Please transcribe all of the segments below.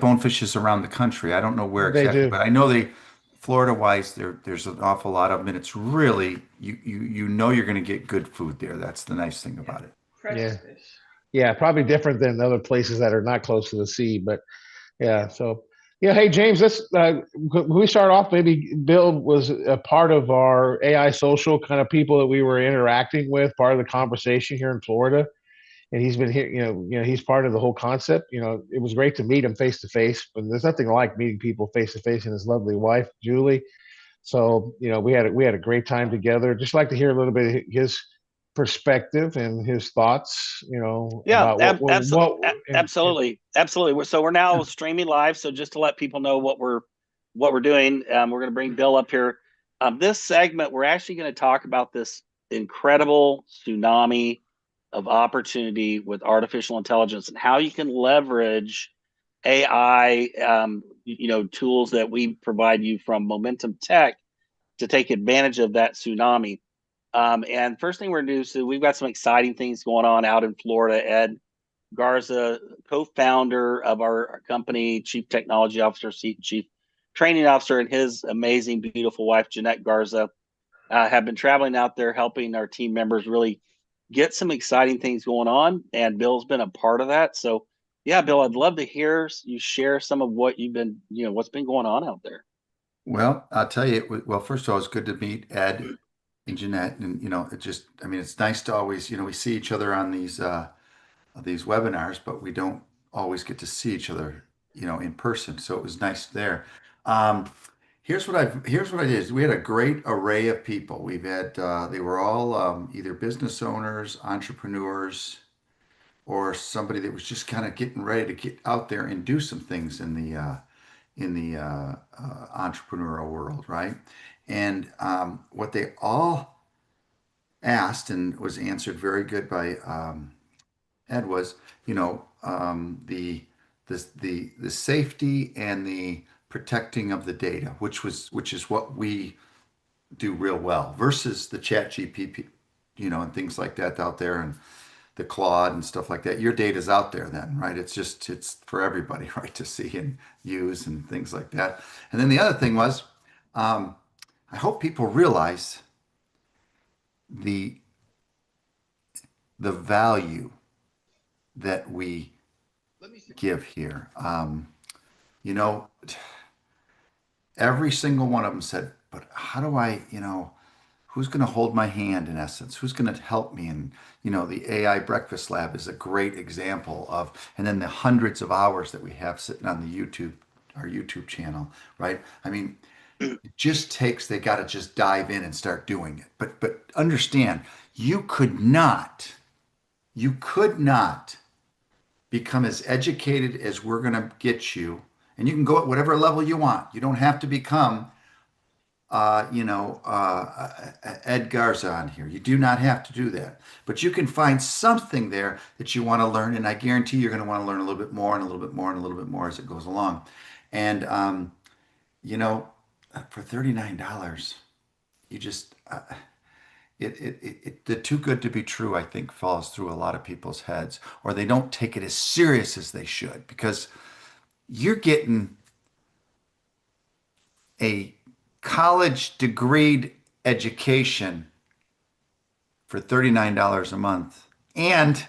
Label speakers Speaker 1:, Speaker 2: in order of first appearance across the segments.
Speaker 1: bonefishes around the country. I don't know where
Speaker 2: They
Speaker 1: exactly,
Speaker 2: do.
Speaker 1: but I know Florida-wise, there's an awful lot of them, and it's really you know you're going to get good food there. That's the nice thing
Speaker 3: Yeah,
Speaker 1: about it.
Speaker 3: fresh
Speaker 2: Yeah.
Speaker 3: fish.
Speaker 2: Yeah, probably different than other places that are not close to the sea. But yeah, so yeah. Hey, James, let's we start off. Maybe Bill was a part of our AI social kind of people that we were interacting with, part of the conversation here in Florida, and he's been here. He's part of the whole concept. It was great to meet him face to face, but there's nothing like meeting people face to face and his lovely wife, Julie. So we had a great time together. Just like to hear a little bit of his perspective and his thoughts.
Speaker 3: Yeah,
Speaker 2: About what and,
Speaker 3: absolutely, absolutely. So we're now
Speaker 1: Yeah.
Speaker 3: streaming live. So just to let people know what we're doing, we're going to bring Bill up here. This segment, we're actually going to talk about this incredible tsunami of opportunity with artificial intelligence and how you can leverage AI, tools that we provide you from Momentum Tech to take advantage of that tsunami. And first thing we're going to do is we've got some exciting things going on out in Florida. Ed Garza, co-founder of our company, chief technology officer, chief training officer, and his amazing, beautiful wife, Jeanette Garza, have been traveling out there helping our team members really get some exciting things going on. And Bill's been a part of that. So, yeah, Bill, I'd love to hear you share some of what you've been, what's been going on out there.
Speaker 1: Well, I'll tell you. Well, first of all, it's good to meet Ed and Jeanette, and I mean, it's nice to always, we see each other on these webinars, but we don't always get to see each other, in person. So it was nice there. Um, here's what I did. We had a great array of people. We've had they were all either business owners, entrepreneurs, or somebody that was just kind of getting ready to get out there and do some things in the entrepreneurial world, right? And what they all asked and was answered very good by Ed was, the safety and the protecting of the data, which is what we do real well, versus the Chat GPT, and things like that out there, and the Claude and stuff like that. Your data's out there then, right? It's for everybody, right, to see and use and things like that. And then the other thing was, um, I hope people realize the the value that we give here. You know, every single one of them said, but how do who's going to hold my hand in essence? Who's going to help me? And, the AI Breakfast Lab is a great example of, and then the hundreds of hours that we have sitting on our YouTube channel, right? I mean, it just takes, they got to just dive in and start doing it. But understand, you could not become as educated as we're going to get you. And you can go at whatever level you want. You don't have to become, Ed Garza on here. You do not have to do that. But you can find something there that you want to learn. And I guarantee you're going to want to learn a little bit more and a little bit more and a little bit more as it goes along. And, you know, for $39, you just, the too good to be true, I think, falls through a lot of people's heads, or they don't take it as serious as they should, because you're getting a college degreed education for $39 a month, and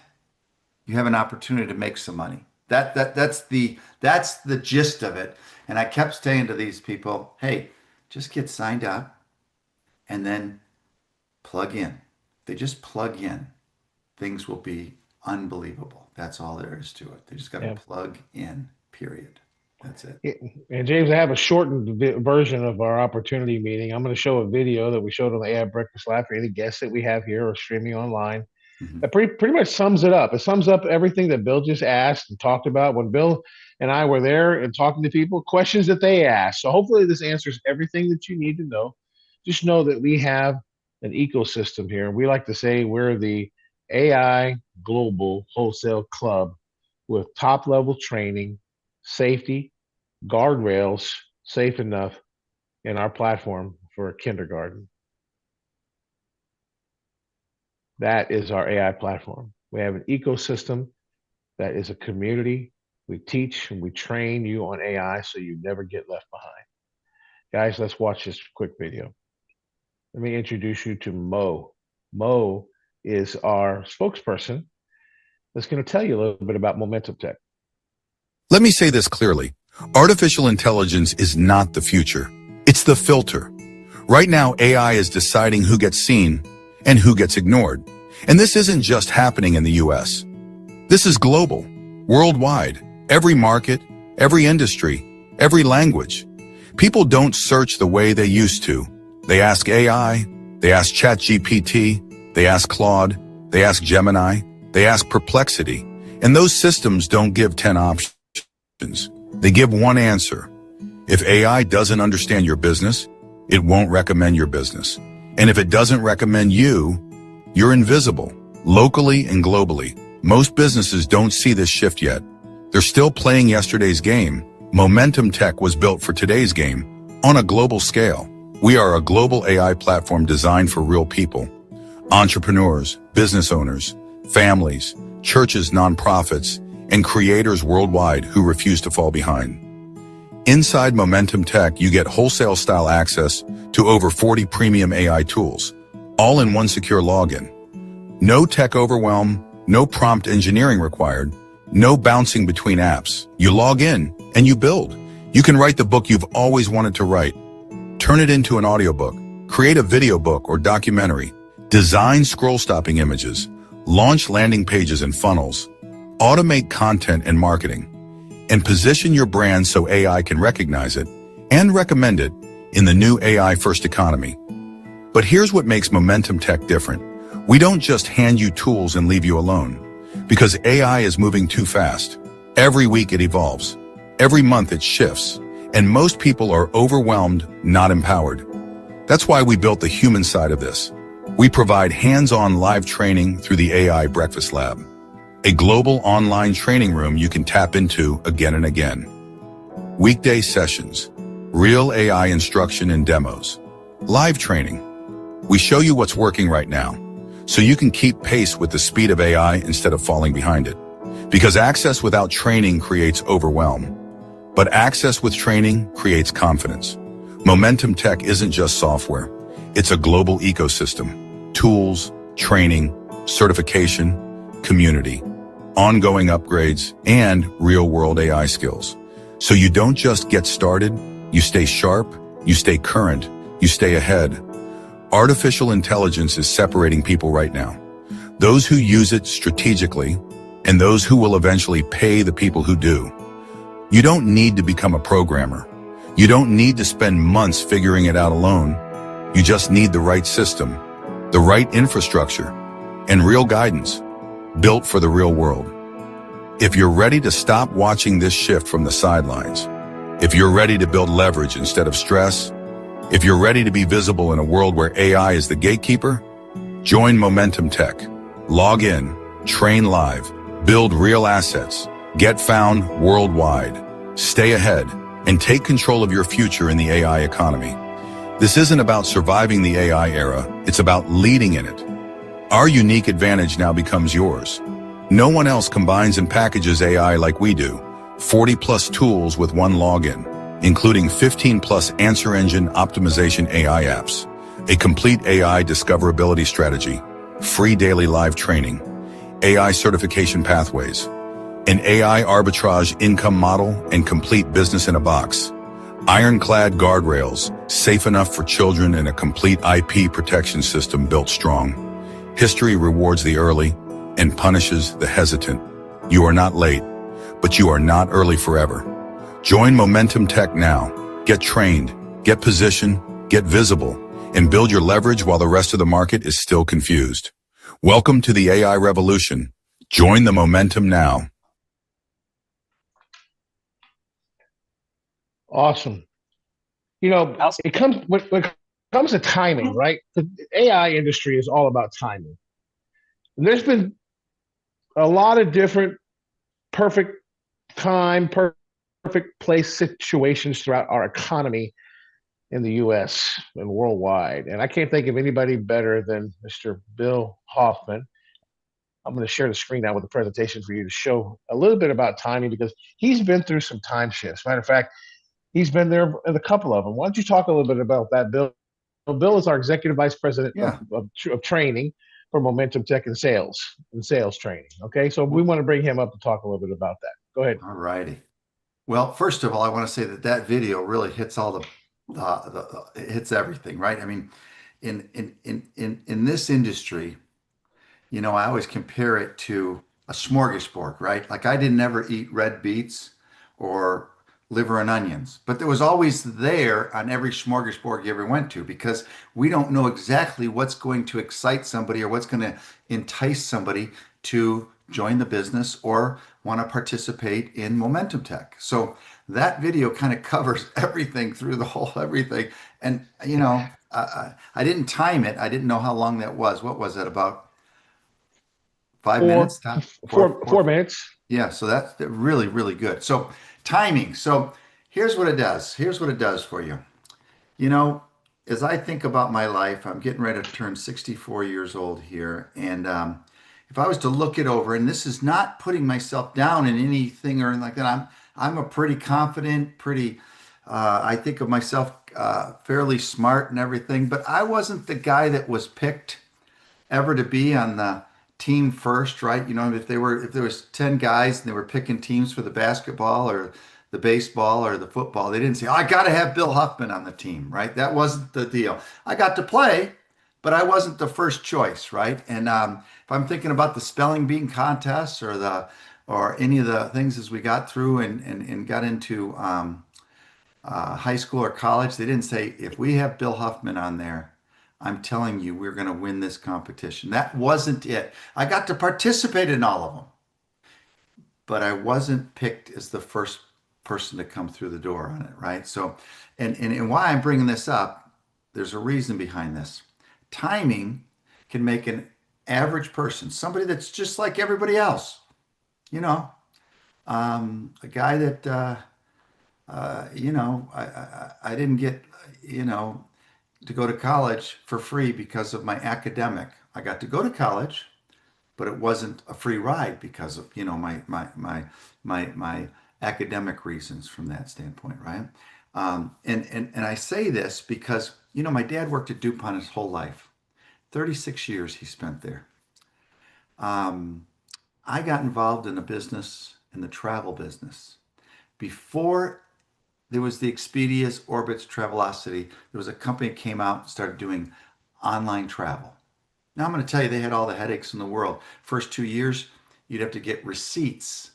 Speaker 1: you have an opportunity to make some money. That's the gist of it. And I kept saying to these people, hey, just get signed up and then plug in. They just plug in, things will be unbelievable. That's all there is to it. They just got to
Speaker 2: yeah.
Speaker 1: plug in, period. That's it.
Speaker 2: And James, I have a shortened version of our opportunity meeting. I'm going to show a video that we showed on the AI Breakfast Lab for any guests that we have here or streaming online.
Speaker 1: Mhm.
Speaker 2: It pretty much sums it up. It sums up everything that Bill just asked and talked about when Bill and I were there and talking to people, questions that they asked. So hopefully this answers everything that you need to know. Just know that we have an ecosystem here. We like to say we're the AI Global Wholesale Club with top level training, safety, guardrails, safe enough in our platform for kindergarten. That is our AI platform. We have an ecosystem that is a community We teach and we train you on AI so you never get left behind. Guys, let's watch this quick video. Let me introduce you to Mo. Mo is our spokesperson that's going to tell you a little bit about Momentum Tech.
Speaker 4: Let me say this clearly. Artificial intelligence is not the future. It's the filter. Right now, AI is deciding who gets seen and who gets ignored. And this isn't just happening in the US. This is global, worldwide, every market, every industry, every language. People don't search the way they used to. They ask AI, they ask ChatGPT, they ask Claude, they ask Gemini, they ask Perplexity. And those systems don't give 10 options. They give one answer. If AI doesn't understand your business, it won't recommend your business. And if it doesn't recommend you, you're invisible, locally and globally. Most businesses don't see this shift yet. They're still playing yesterday's game. MomentumTech was built for today's game on a global scale. We are a global AI platform designed for real people, entrepreneurs, business owners, families, churches, nonprofits, and creators worldwide who refuse to fall behind. Inside MomentumTech, you get wholesale-style access to over 40 premium AI tools, all in one secure login. No tech overwhelm, no prompt engineering required, no bouncing between apps. You log in and you build. You can write the book you've always wanted to write, turn it into an audiobook, create a video book or documentary, design scroll-stopping images, launch landing pages and funnels, automate content and marketing, and position your brand so AI can recognize it and recommend it in the new AI-first economy. But here's what makes MomentumTech different. We don't just hand you tools and leave you alone, because AI is moving too fast. Every week it evolves. Every month it shifts. And most people are overwhelmed, not empowered. That's why we built the human side of this. We provide hands-on live training through the AI Breakfast Lab, a global online training room you can tap into again and again. Weekday sessions, real AI instruction and demos, live training. We show you what's working right now, so you can keep pace with the speed of AI instead of falling behind it. Because access without training creates overwhelm, but access with training creates confidence. MomentumTech isn't just software. It's a global ecosystem. Tools, training, certification, community, ongoing upgrades, and real-world AI skills. So you don't just get started, you stay sharp, you stay current, you stay ahead. Artificial intelligence is separating people right now. Those who use it strategically, and those who will eventually pay the people who do. You don't need to become a programmer. You don't need to spend months figuring it out alone. You just need the right system, the right infrastructure, and real guidance, built for the real world. If you're ready to stop watching this shift from the sidelines, if you're ready to build leverage instead of stress, if you're ready to be visible in a world where AI is the gatekeeper, join MomentumTech. Log in, train live, build real assets, get found worldwide, stay ahead, and take control of your future in the AI economy. This isn't about surviving the AI era, it's about leading in it. Our unique advantage now becomes yours. No one else combines and packages AI like we do. 40+ tools with one login, including 15+ answer engine optimization AI apps, a complete AI discoverability strategy, free daily live training, AI certification pathways, an AI arbitrage income model and complete business in a box, ironclad guardrails, safe enough for children and a complete IP protection system built strong. History rewards the early and punishes the hesitant. You are not late, but you are not early forever. Join MomentumTech now. Get trained, get positioned, get visible, and build your leverage while the rest of the market is still confused. Welcome to the AI revolution. Join the momentum now.
Speaker 2: Awesome. You know, it comes when it comes to timing, right? The AI industry is all about timing. And there's been a lot of different perfect time, perfect place situations throughout our economy in the US and worldwide. And I can't think of anybody better than Mr. Bill Hoffman, I'm going to share the screen now with the presentation for you to show a little bit about timing, because he's been through some time shifts. Matter of fact, he's been there in a couple of them. Why don't you talk a little bit about that, Bill? Well, Bill is our executive vice president
Speaker 1: Yeah.
Speaker 2: of training for Momentum Tech and sales training. Okay, so we want to bring him up to talk a little bit about that. Go ahead.
Speaker 1: All righty. Well, first of all, I want to say that that video really hits all it hits everything, right? I mean, in this industry, you know, I always compare it to a smorgasbord, right? Like I didn't ever eat red beets or liver and onions, but there was always there on every smorgasbord you ever went to, because we don't know exactly what's going to excite somebody or what's going to entice somebody to join the business or want to participate in Momentum Tech. So that video kind of covers everything through the whole everything. And, you know, I didn't time it. I didn't know how long that was. What was that, about 5 minutes?
Speaker 2: Four minutes.
Speaker 1: Yeah, so that's really, really good. So timing. So here's what it does. Here's what it does for you. You know, as I think about my life, I'm getting ready to turn 64 years old here. And if I was to look it over, and this is not putting myself down in anything or anything like that, I'm a pretty confident, I think of myself fairly smart and everything, but I wasn't the guy that was picked ever to be on the team first, right? You know, if there was 10 guys and they were picking teams for the basketball or the baseball or the football, they didn't say, "Oh, I got to have Bill Huffman on the team," right? That wasn't the deal. I got to play, but I wasn't the first choice, right? And if I'm thinking about the spelling bee contests or any of the things as we got through and got into high school or college, they didn't say, "If we have Bill Huffman on there, I'm telling you, we're going to win this competition." That wasn't it. I got to participate in all of them, but I wasn't picked as the first person to come through the door on it, right? So, and why I'm bringing this up, there's a reason behind this. Timing can make an average person, somebody that's just like everybody else, you know, a guy that, you know, I didn't get, you know, to go to college for free because of my academic. I got to go to college, but it wasn't a free ride because of, you know, my academic reasons from that standpoint, right? And I say this because, you know, my dad worked at DuPont his whole life. 36 years he spent there. I got involved in the business, in the travel business, before there was the Expedia's, Orbit's, Travelocity. There was a company that came out and started doing online travel. Now I'm going to tell you, they had all the headaches in the world. First 2 years, you'd have to get receipts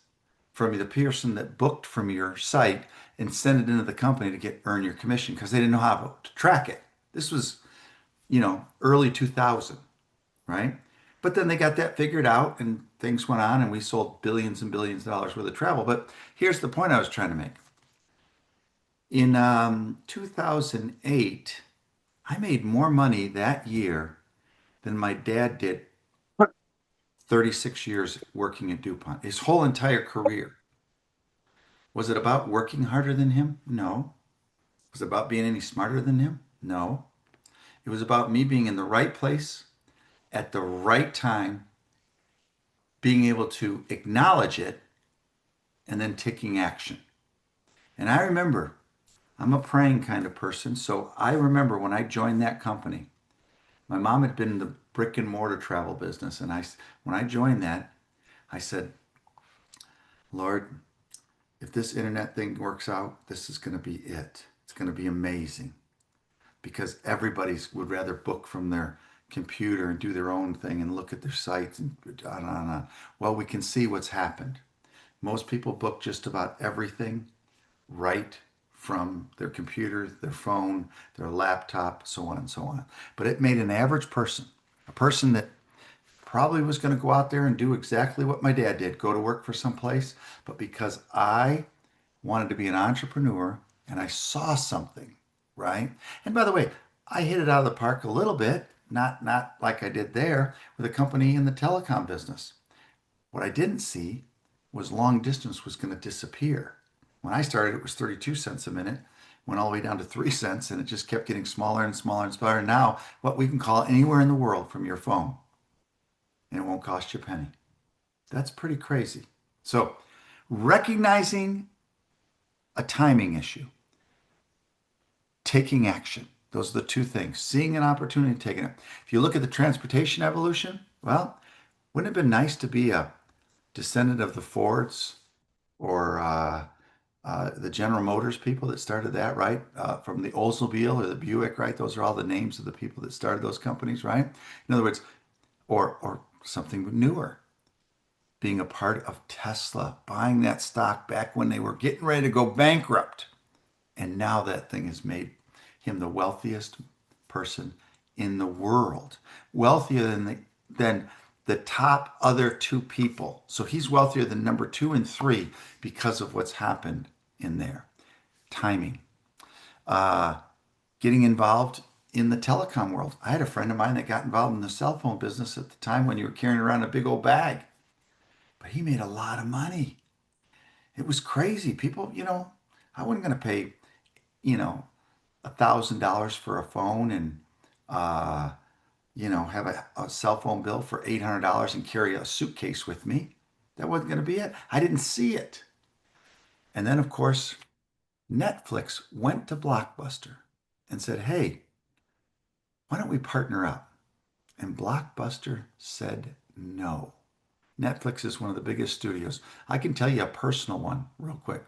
Speaker 1: from the person that booked from your site and send it into the company to earn your commission, because they didn't know how to track it. This was, you know, early 2000, right? But then they got that figured out and things went on and we sold billions and billions of dollars worth of travel. But here's the point I was trying to make. In 2008, I made more money that year than my dad did 36 years working at DuPont, his whole entire career. Was it about working harder than him? No. Was it about being any smarter than him? No. It was about me being in the right place at the right time, being able to acknowledge it, and then taking action. And I remember, I'm a praying kind of person, so I remember when I joined that company, my mom had been in the brick and mortar travel business, and when I joined that, I said, "Lord, if this internet thing works out, this is going to be it. It's going to be amazing." Because everybody would rather book from their computer and do their own thing and look at their sites and on and on and on. Well, we can see what's happened. Most people book just about everything right from their computer, their phone, their laptop, so on and so on. But it made an average person, a person that probably was going to go out there and do exactly what my dad did, go to work for some place. But because I wanted to be an entrepreneur and I saw something, right? And by the way, I hit it out of the park a little bit, not like I did there with a company in the telecom business. What I didn't see was long distance was going to disappear. When I started, it was 32 cents a minute, went all the way down to 3 cents, and it just kept getting smaller and smaller and smaller. Now, what we can call anywhere in the world from your phone, and it won't cost you a penny. That's pretty crazy. So recognizing a timing issue, taking action. Those are the two things. Seeing an opportunity and taking it. If you look at the transportation evolution, well, wouldn't it have been nice to be a descendant of the Fords or the General Motors people that started that, right? From the Oldsmobile or the Buick, right? Those are all the names of the people that started those companies, right? In other words, or something newer, being a part of Tesla, buying that stock back when they were getting ready to go bankrupt. And now that thing has made him the wealthiest person in the world, wealthier than the top other two people. So he's wealthier than number two and three because of what's happened in there. Timing. Uh, Getting involved in the telecom world. I had a friend of mine that got involved in the cell phone business at the time when you were carrying around a big old bag, but he made a lot of money. It was crazy. People, I wasn't going to pay, you know, $1,000 for a phone and, uh, have a cell phone bill for $800 and carry a suitcase with me. That wasn't going to be it. I didn't see it. And then, of course, Netflix went to Blockbuster and said, hey, why don't we partner up? And Blockbuster said no. Netflix is one of the biggest studios. I can tell you a personal one real quick.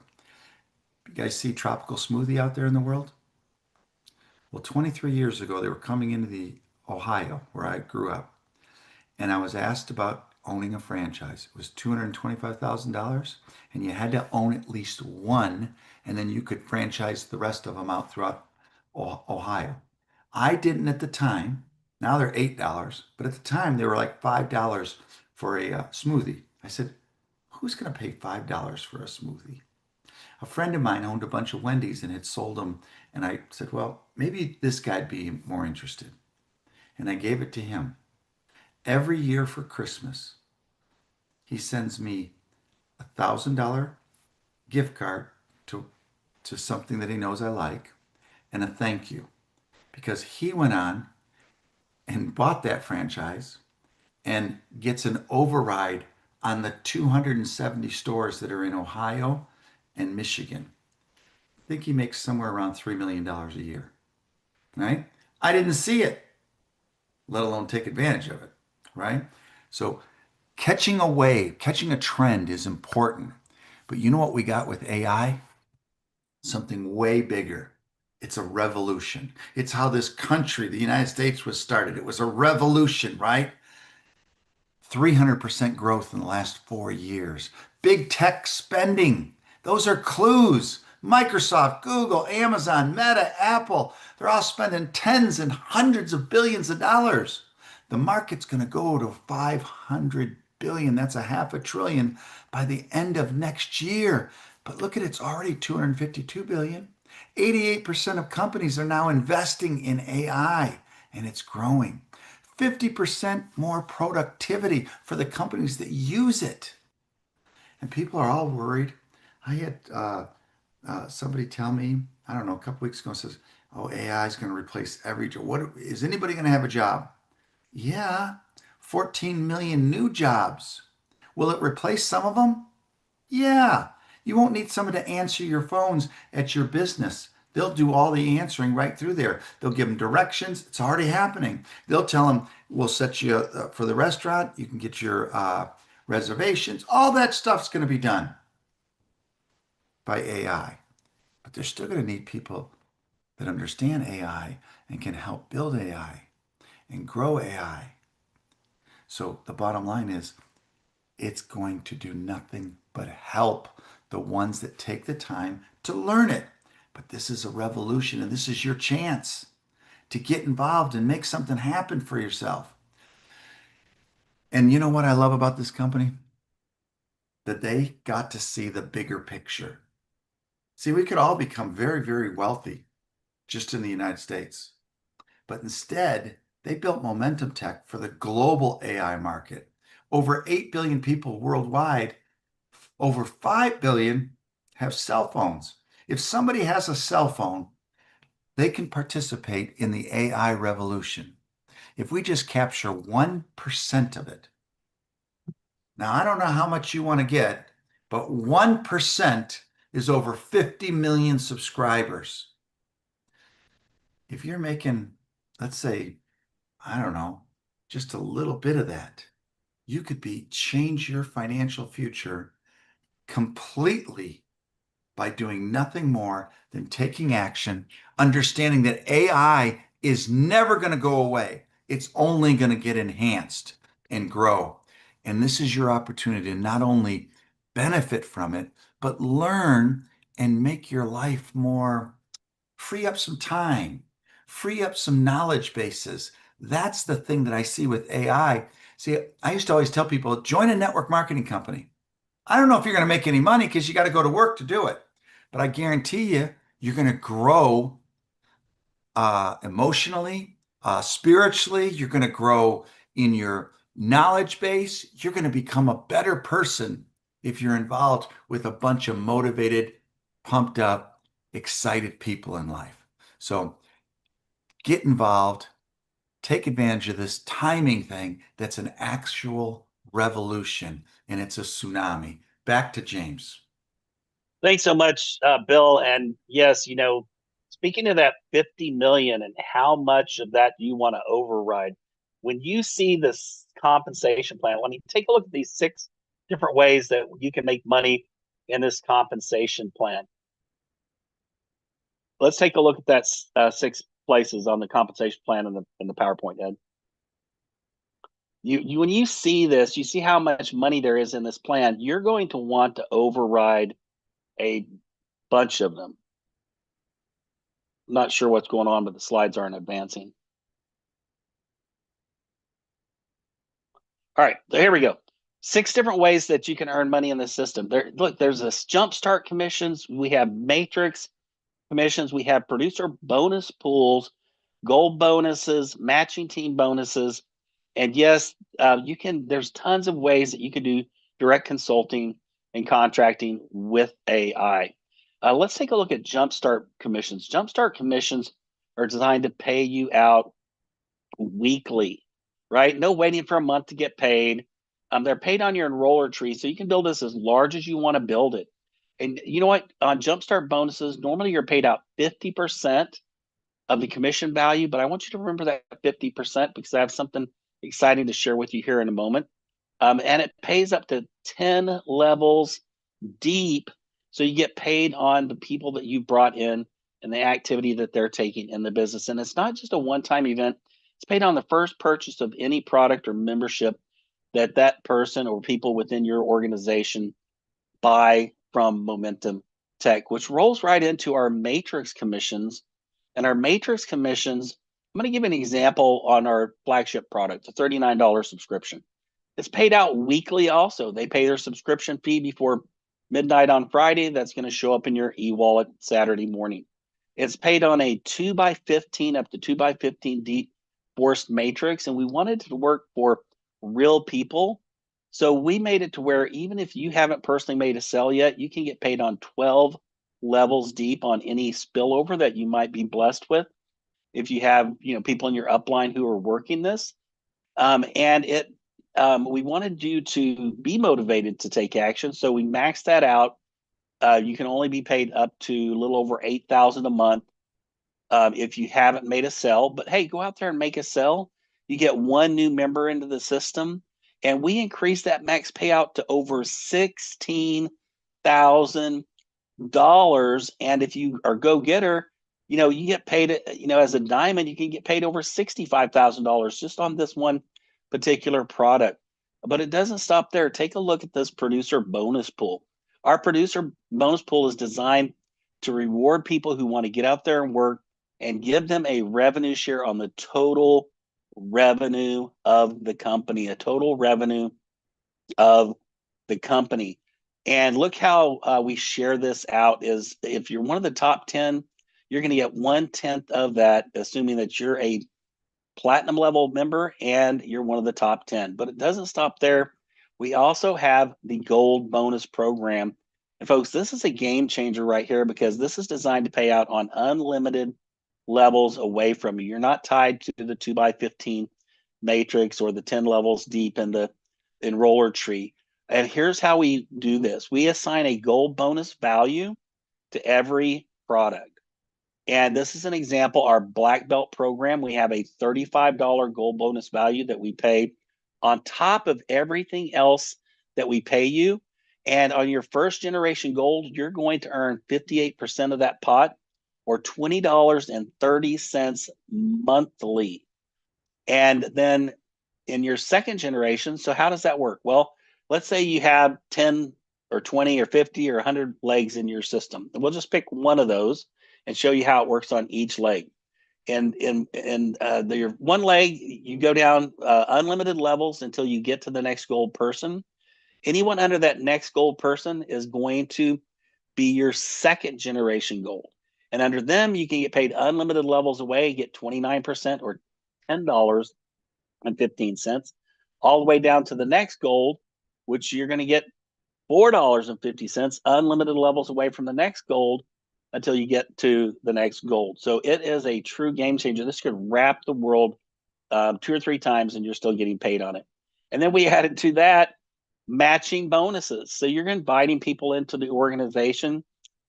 Speaker 1: You guys see Tropical Smoothie out there in the world? Well, 23 years ago, they were coming into the Ohio, where I grew up, and I was asked about owning a franchise. It was $225,000, and you had to own at least one, and then you could franchise the rest of them out throughout Ohio. I didn't at the time. Now they're $8, but at the time they were like $5 for a smoothie. I said, who's going to pay $5 for a smoothie? A friend of mine owned a bunch of Wendy's and had sold them. And I said, well, maybe this guy'd be more interested. And I gave it to him. Every year for Christmas, he sends me $1,000 gift card to, to something that he knows I like and a thank you because he went on and bought that franchise and gets an override on the 270 stores that are in Ohio and Michigan. I think he makes somewhere around $3 million a year, right? I didn't see it, let alone take advantage of it, right? So catching a wave, catching a trend is important. But you know what we got with AI? Something way bigger. It's a revolution. It's how this country, the United States, was started. It was a revolution, right? 300% growth in the last 4 years. Big tech spending. Those are clues. Microsoft, Google, Amazon, Meta, Apple, they're all spending tens and hundreds of billions of dollars. The market's going to go to 500 billion. That's a half a trillion by the end of next year. But look at it, it's already 252 billion. 88% of companies are now investing in AI and it's growing. 50% more productivity for the companies that use it. And people are all worried. I had somebody tell me, I don't know, a couple weeks ago, says, oh, AI is going to replace every job. What is anybody going to have a job? Yeah, 14 million new jobs. Will it replace some of them? Yeah. You won't need someone to answer your phones at your business. They'll do all the answering right through there. They'll give them directions. It's already happening. They'll tell them, we'll set you for the restaurant. You can get your reservations. All that stuff's going to be done by AI. But they're still going to need people that understand AI and can help build AI and grow AI. So the bottom line is it's going to do nothing but help the ones that take the time to learn it. But this is a revolution, and this is your chance to get involved and make something happen for yourself. And you know what I love about this company? That they got to see the bigger picture. See, we could all become very, very wealthy just in the United States. But instead, they built MomentumTech for the global AI market. Over 8 billion people worldwide, over 5 billion have cell phones. If somebody has a cell phone, they can participate in the AI revolution. If we just capture 1% of it, Now, I don't know how much you want to get, but 1% is over 50 million subscribers. If you're making, let's say, I don't know, just a little bit of that, you could change your financial future completely by doing nothing more than taking action, understanding that AI is never going to go away. It's only going to get enhanced and grow. And this is your opportunity to not only benefit from it, but learn and make your life more, free up some time, free up some knowledge bases. That's the thing that I see with AI. See, I used to always tell people, join a network marketing company. I don't know if you're going to make any money because you got to go to work to do it, but I guarantee you, you're going to grow emotionally, spiritually. You're going to grow in your knowledge base. You're going to become a better person if you're involved with a bunch of motivated, pumped up, excited people in life. So get involved, take advantage of this timing thing that's an actual revolution and it's a tsunami. Back to James.
Speaker 3: Thanks so much, Bill. And yes, speaking of that 50 million and how much of that you want to override, when you see this compensation plan, let me take a look at these 6 different ways that you can make money in this compensation plan. Let's take a look at that 6 places on the compensation plan in the PowerPoint, Ed. You when you see this, you see how much money there is in this plan. You're going to want to override a bunch of them. Not sure what's going on, but the slides aren't advancing. All right, so here we go. 6 different ways that you can earn money in this system. Look, there's this jumpstart commissions. We have matrix commissions. We have producer bonus pools, gold bonuses, matching team bonuses. And yes, there's tons of ways that you can do direct consulting and contracting with AI. Let's take a look at jumpstart commissions. Jumpstart commissions are designed to pay you out weekly, right? No waiting for a month to get paid. They're paid on your enroller tree, so you can build this as large as you want to build it. And you know what? On Jumpstart bonuses, normally you're paid out 50% of the commission value, but I want you to remember that 50% because I have something exciting to share with you here in a moment. And it pays up to 10 levels deep. So you get paid on the people that you've brought in and the activity that they're taking in the business. And it's not just a one-time event. It's paid on the first purchase of any product or membership that person or people within your organization buy from Momentum Tech, which rolls right into our matrix commissions. And our matrix commissions, I'm going to give an example on our flagship product, a $39 subscription. It's paid out weekly also. They pay their subscription fee before midnight on Friday. That's going to show up in your e-wallet Saturday morning. It's paid on a 2x15 up to 2x15 deep forced matrix, and we wanted it to work for real people. So we made it to where even if you haven't personally made a sale yet, you can get paid on 12 levels deep on any spillover that you might be blessed with. If you have, people in your upline who are working this, we wanted you to be motivated to take action, so we maxed that out. You can only be paid up to a little over $8,000 a month if you haven't made a sell. But hey, go out there and make a sell. You get one new member into the system, and we increased that max payout to over $16,000. And if you are go getter, you get paid. As a diamond, you can get paid over $65,000 just on this one particular product. But it doesn't stop there. Take a look at this producer bonus pool. Our producer bonus pool is designed to reward people who want to get out there and work and give them a revenue share on the total revenue of the company, a total revenue of the company. And look how we share this out is if you're one of the top 10, you're going to get 1/10 of that, assuming that you're a platinum level member and you're one of the top 10. But it doesn't stop there. We also have the gold bonus program. And folks, this is a game changer right here because this is designed to pay out on unlimited levels away from you. You're not tied to the 2x15 matrix or the 10 levels deep in the enroller tree. And here's how we do this. We assign a gold bonus value to every product. And this is an example, our black belt program, we have a $35 gold bonus value that we pay on top of everything else that we pay you. And on your first generation gold, you're going to earn 58% of that pot, or $20.30 monthly. And then in your second generation, so how does that work? Well, let's say you have 10 or 20 or 50 or 100 legs in your system. And we'll just pick one of those and show you how it works on each leg. And your one leg, you go down unlimited levels until you get to the next gold person. Anyone under that next gold person is going to be your second generation gold. And under them, you can get paid unlimited levels away, get 29% or $10.15, all the way down to the next gold, which you're going to get $4.50, unlimited levels away from the next gold until you get to the next gold. So it is a true game changer. This could wrap the world 2 or 3 times and you're still getting paid on it. And then we added to that matching bonuses. So you're inviting people into the organization.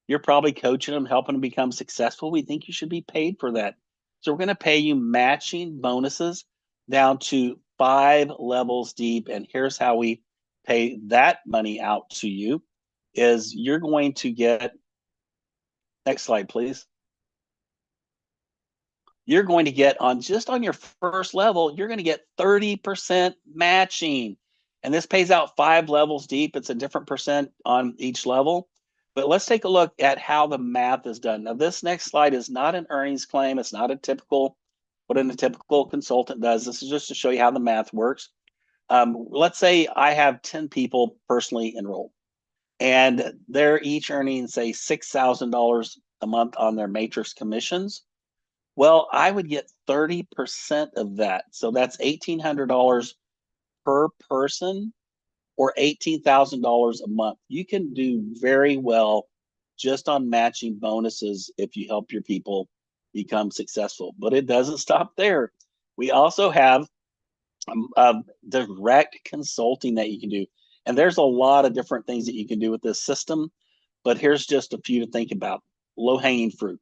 Speaker 3: You're probably coaching them, helping them become successful. We think you should be paid for that. So we're going to pay you matching bonuses down to 5 levels deep. And here's how we pay that money out to you is you're going to get, next slide, please. You're going to get on your first level, you're going to get 30% matching. And this pays out 5 levels deep. It's a different percent on each level. But let's take a look at how the math is done. Now, this next slide is not an earnings claim. It's not what a typical consultant does. This is just to show you how the math works. Let's say I have 10 people personally enrolled, and they're each earning, say, $6,000 a month on their matrix commissions. Well, I would get 30% of that. So that's $1,800 per person, or $18,000 a month. You can do very well just on matching bonuses if you help your people become successful. But it doesn't stop there. We also have direct consulting that you can do. And there's a lot of different things that you can do with this system, but here's just a few to think about. Low-hanging fruit.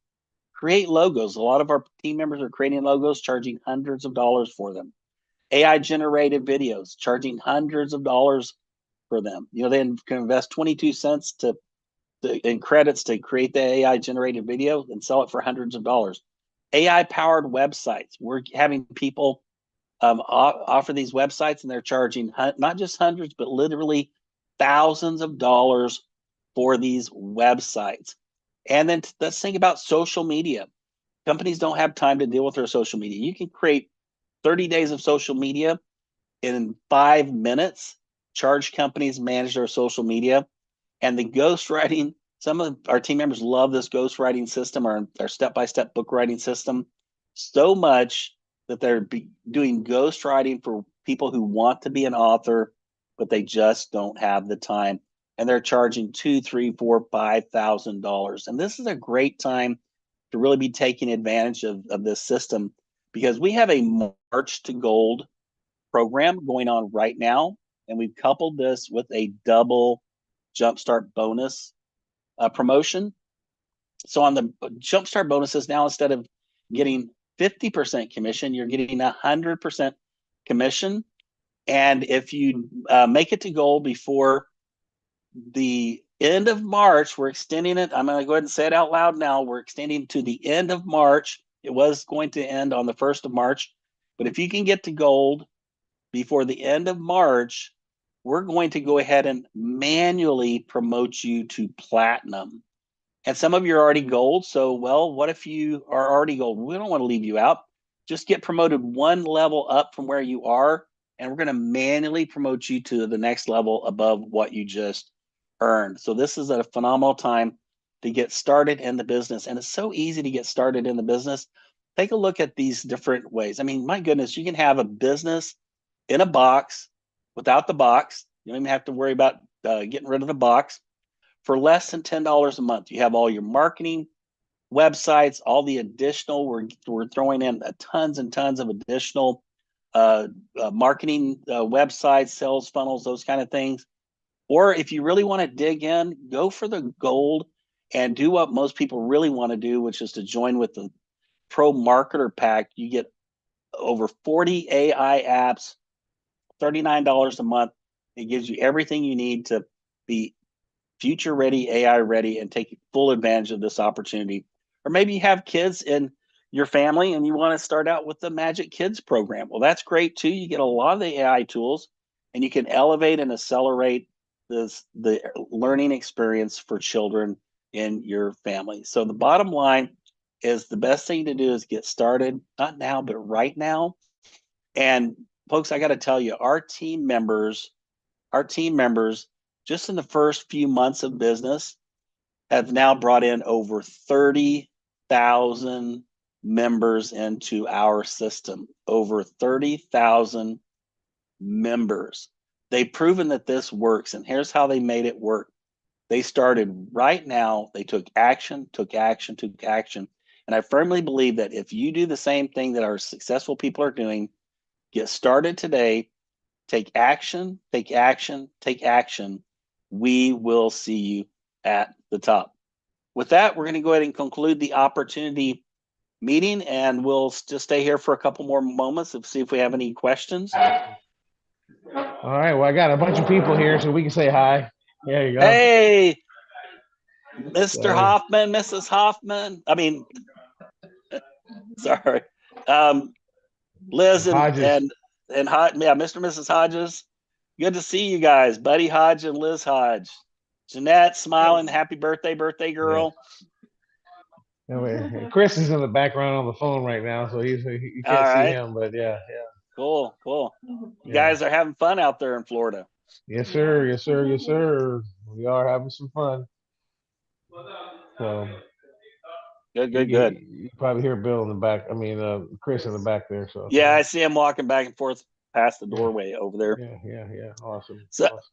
Speaker 3: Create logos. A lot of our team members are creating logos, charging hundreds of dollars for them. AI-generated videos, charging hundreds of dollars for them. You know, they can invest 22 cents in credits to create the AI-generated video and sell it for hundreds of dollars. AI-powered websites. We're having people offer these websites, and they're charging not just hundreds, but literally thousands of dollars for these websites. And then let's think about social media. Companies don't have time to deal with their social media. You can create 30 days of social media in 5 minutes, charge companies manage their social media. And the ghostwriting, some of our team members love this ghostwriting system, or our step-by-step book writing system, so much that they're doing ghostwriting for people who want to be an author, but they just don't have the time. And they're charging $2,000, $3,000, $4,000, $5,000. And this is a great time to really be taking advantage of this system, because we have a March to Gold program going on right now. And we've coupled this with a double Jumpstart bonus promotion. So on the Jumpstart bonuses now, instead of getting 50% commission, you're getting 100% commission. And if you make it to gold before the end of March, we're extending it. I'm going to go ahead and say it out loud now. We're extending to the end of March. It was going to end on the 1st of March. But if you can get to gold before the end of March, we're going to go ahead and manually promote you to platinum. And some of you are already gold. So, well, what if you are already gold? We don't want to leave you out. Just get promoted 1 level up from where you are, and we're going to manually promote you to the next level above what you just earned. So this is a phenomenal time to get started in the business. And it's so easy to get started in the business. Take a look at these different ways. I mean, my goodness, you can have a business in a box without the box. You don't even have to worry about getting rid of the box. For less than $10 a month, you have all your marketing, websites, all the additional. We're throwing in tons and tons of additional marketing websites, sales funnels, those kind of things. Or if you really want to dig in, go for the gold and do what most people really want to do, which is to join with the Pro Marketer Pack. You get over 40 AI apps, $39 a month. It gives you everything you need to be future ready, AI ready, and take full advantage of this opportunity. Or maybe you have kids in your family and you want to start out with the Magic Kids program. Well, that's great too. You get a lot of the AI tools and you can elevate and accelerate the learning experience for children in your family. So the bottom line is the best thing to do is get started, not now, but right now. And folks, I got to tell you, our team members, just in the first few months of business, have now brought in over 30,000 members into our system. Over 30,000 members. They've proven that this works, and here's how they made it work. They started right now, they took action, took action, took action. And I firmly believe that if you do the same thing that our successful people are doing, get started today, take action, take action, take action, we will see you at the top. With that, we're going to go ahead and conclude the opportunity meeting, and we'll just stay here for a couple more moments and see if we have any questions.
Speaker 2: All right. Well, I got a bunch of people here, so we can say hi. There you go.
Speaker 3: Hey, Mr. Hoffman, Mrs. Hoffman. I mean, sorry. Liz and
Speaker 2: Hodges.
Speaker 3: yeah, Mr. and Mrs. Hodges. Good to see you guys, Buddy Hodge and Liz Hodge. Jeanette smiling, happy birthday, birthday girl.
Speaker 2: Yeah. Chris is in the background on the phone right now, so you can't see him, but yeah.
Speaker 3: Cool. You guys are having fun out there in Florida.
Speaker 2: Yes, sir. Yes, sir. Yes, sir. We are having some fun. So
Speaker 3: good.
Speaker 2: You probably hear Bill in the back. I mean, Chris in the back there. So
Speaker 3: yeah, I see him walking back and forth past the doorway over there.
Speaker 2: Yeah. Awesome.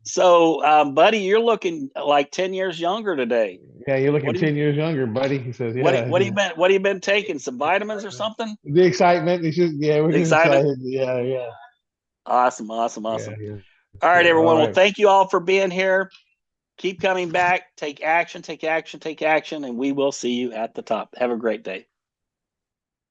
Speaker 3: So, Buddy, you're looking like 10 years younger today.
Speaker 2: Yeah, you're looking 10 years younger, buddy. He says, yeah.
Speaker 3: What have you been taking? Some vitamins or something?
Speaker 2: The excitement. We're just excited. Yeah.
Speaker 3: Awesome.
Speaker 2: Yeah.
Speaker 3: All right, everyone. All right. Well, thank you all for being here. Keep coming back. Take action, and we will see you at the top. Have a great day.